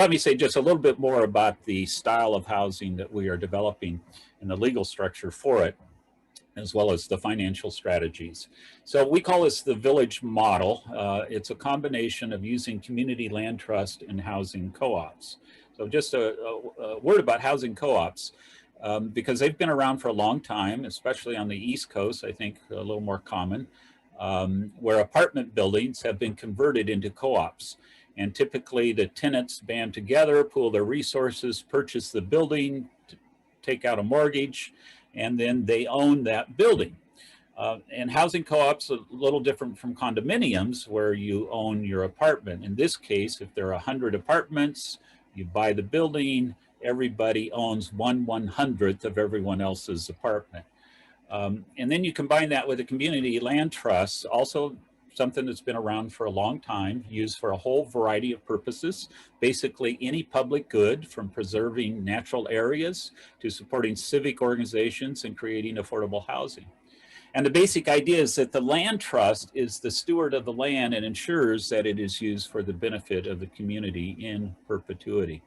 Let me say just a little bit more about the style of housing that we are developing and the legal structure for it, as well as the financial strategies. So we call this the village model. It's a combination of using community land trust and housing co-ops. So just a word about housing co-ops, because they've been around for a long time, especially on the East Coast, I think a little more common, where apartment buildings have been converted into co-ops. And typically the tenants band together, pool their resources, purchase the building, take out a mortgage, and then they own that building. And housing co-ops are a little different from condominiums where you own your apartment. In this case, if there are 100 apartments, you buy the building, everybody owns 1/100th of everyone else's apartment. And then you combine that with a community land trust, also something that's been around for a long time, used for a whole variety of purposes, basically any public good, from preserving natural areas to supporting civic organizations and creating affordable housing. And the basic idea is that the land trust is the steward of the land and ensures that it is used for the benefit of the community in perpetuity.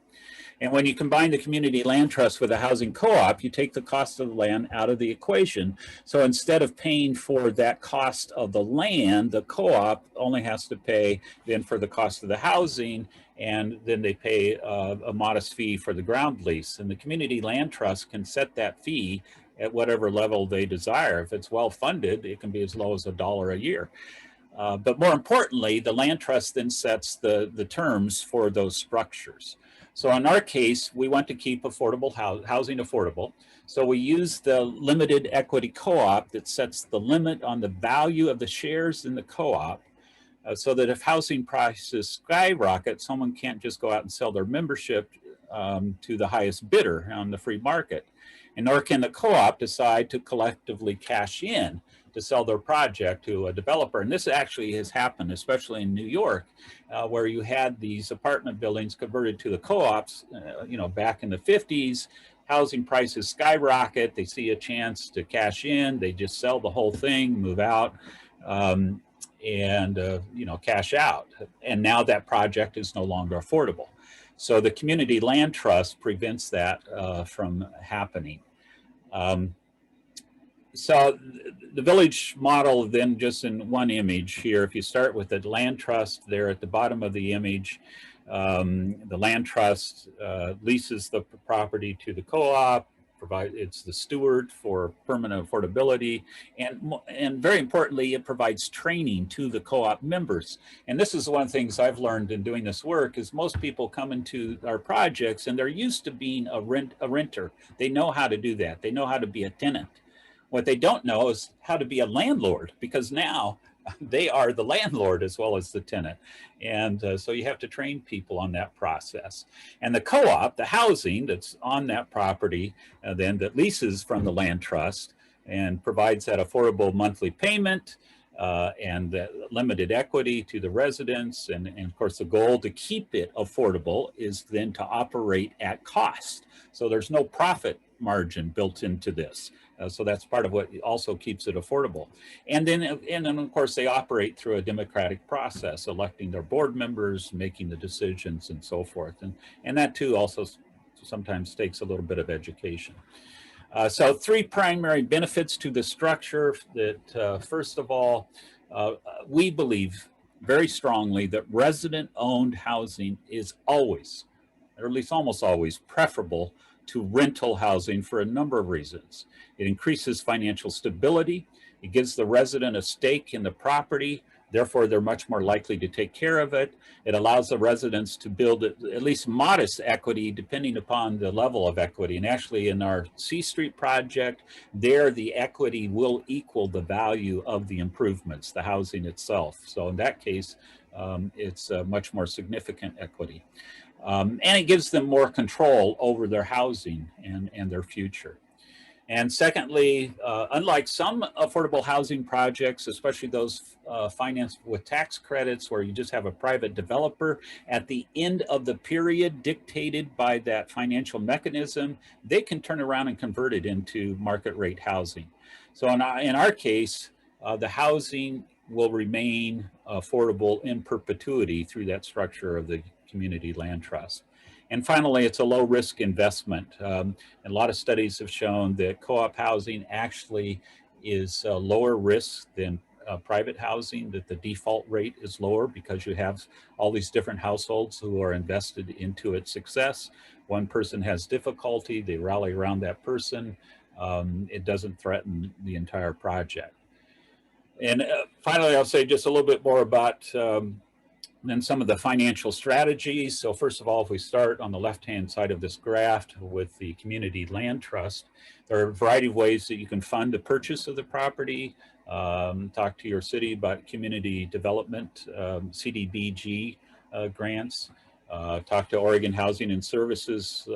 And when you combine the community land trust with a housing co-op, you take the cost of the land out of the equation. So instead of paying for that cost of the land, the co-op only has to pay then for the cost of the housing, and then they pay a modest fee for the ground lease. And the community land trust can set that fee at whatever level they desire. If it's well funded, it can be as low as $1 a year. But more importantly, the land trust then sets the terms for those structures. So in our case, we want to keep affordable housing affordable. So we use the limited equity co-op that sets the limit on the value of the shares in the co-op, so that if housing prices skyrocket, someone can't just go out and sell their membership to the highest bidder on the free market. And nor can the co-op decide to collectively cash in to sell their project to a developer. And this actually has happened, especially in New York, where you had these apartment buildings converted to the co-ops, back in the 50s. Housing prices skyrocket. They see a chance to cash in. They just sell the whole thing, move out, and cash out. And now that project is no longer affordable. So the community land trust prevents that from happening. So the village model then, just in one image here, if you start with the land trust there at the bottom of the image, the land trust leases the property to the co-op, it's the steward for permanent affordability, and very importantly, it provides training to the co-op members. And this is one of the things I've learned in doing this work, is most people come into our projects and they're used to being a renter. They know how to do that. They know how to be a tenant. What they don't know is how to be a landlord, because now they are the landlord as well as the tenant. And so you have to train people on that process. And the co-op, the housing that's on that property, then that leases from the land trust and provides that affordable monthly payment and limited equity to the residents. And of course, the goal to keep it affordable is then to operate at cost. So there's no profit margin built into this. So that's part of what also keeps it affordable. And then of course, they operate through a democratic process, electing their board members, making the decisions, and so forth. And that too also sometimes takes a little bit of education. So three primary benefits to the structure. That first of all, we believe very strongly that resident-owned housing is always, or at least almost always, preferable to rental housing for a number of reasons. It increases financial stability. It gives the resident a stake in the property. Therefore, they're much more likely to take care of it. It allows the residents to build at least modest equity depending upon the level of equity. And actually in our C Street project, there the equity will equal the value of the improvements, the housing itself. So in that case, it's a much more significant equity. And it gives them more control over their housing and their future. And secondly, unlike some affordable housing projects, especially those financed with tax credits where you just have a private developer, at the end of the period dictated by that financial mechanism, they can turn around and convert it into market rate housing. So in our case, the housing will remain affordable in perpetuity through that structure of the community land trust. And finally, it's a low risk investment. And a lot of studies have shown that co-op housing actually is lower risk than private housing, that the default rate is lower because you have all these different households who are invested into its success. One person has difficulty, they rally around that person. It doesn't threaten the entire project. And finally, I'll say just a little bit more about then some of the financial strategies. So first of all, if we start on the left-hand side of this graph with the community land trust, there are a variety of ways that you can fund the purchase of the property. Talk to your city about community development, CDBG grants. Talk to Oregon Housing and Services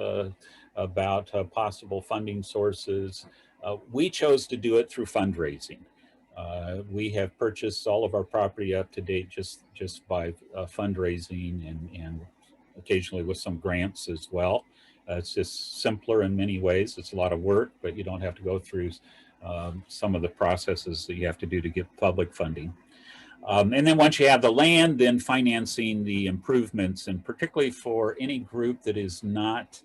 about possible funding sources. We chose to do it through fundraising. We have purchased all of our property up to date just by fundraising and occasionally with some grants as well. It's just simpler in many ways. It's a lot of work, but you don't have to go through some of the processes that you have to do to get public funding. And then once you have the land, then financing the improvements, and particularly for any group that is not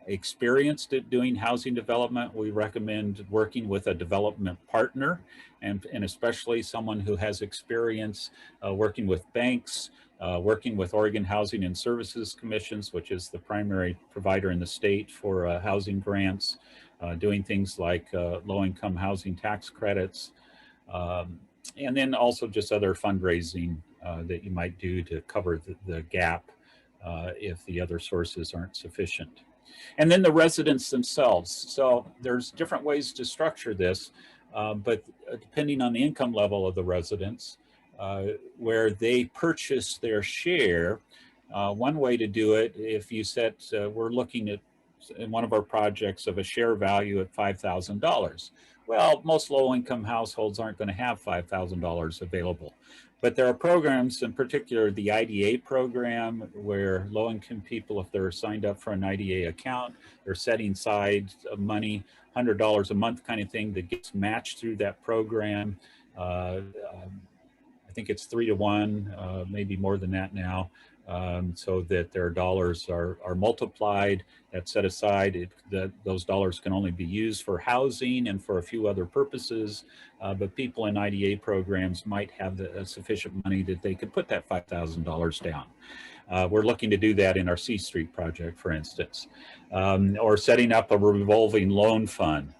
experienced at doing housing development, we recommend working with a development partner, and especially someone who has experience working with banks, working with Oregon Housing and Services Commissions, which is the primary provider in the state for housing grants, doing things like low-income housing tax credits, and then also just other fundraising that you might do to cover the gap if the other sources aren't sufficient. And then the residents themselves. So there's different ways to structure this, but depending on the income level of the residents, where they purchase their share, one way to do it, if you set, we're looking at in one of our projects of a share value at $5,000. Well, most low-income households aren't going to have $5,000 available. But there are programs, in particular the IDA program, where low-income people, if they're signed up for an IDA account, they're setting aside money, $100 a month kind of thing that gets matched through that program. I think it's 3 to 1, maybe more than that now, so that their dollars are multiplied, that's set aside. Those dollars can only be used for housing and for a few other purposes, but people in IDA programs might have sufficient money that they could put that $5,000 down. We're looking to do that in our C Street project, for instance, or setting up a revolving loan fund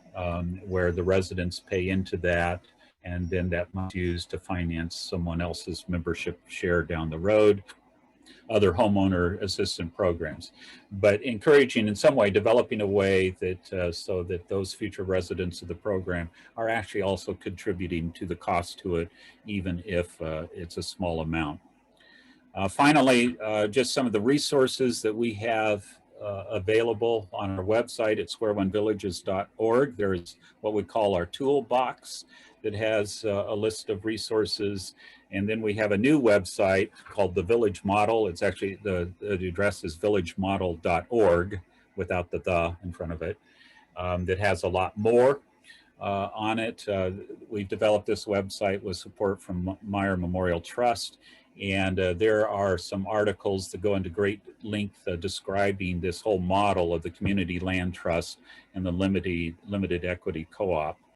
where the residents pay into that, and then that might be used to finance someone else's membership share down the road, other homeowner assistance programs. But encouraging in some way, developing a way that so that those future residents of the program are actually also contributing to the cost to it, even if it's a small amount. Finally, just some of the resources that we have available on our website at squareonevillages.org. There is what we call our toolbox that has a list of resources. And then we have a new website called the Village Model. It's actually, the address is villagemodel.org without the in front of it, that has a lot more on it. We've developed this website with support from Meyer Memorial Trust. And there are some articles that go into great length describing this whole model of the community land trust and the limited equity co-op.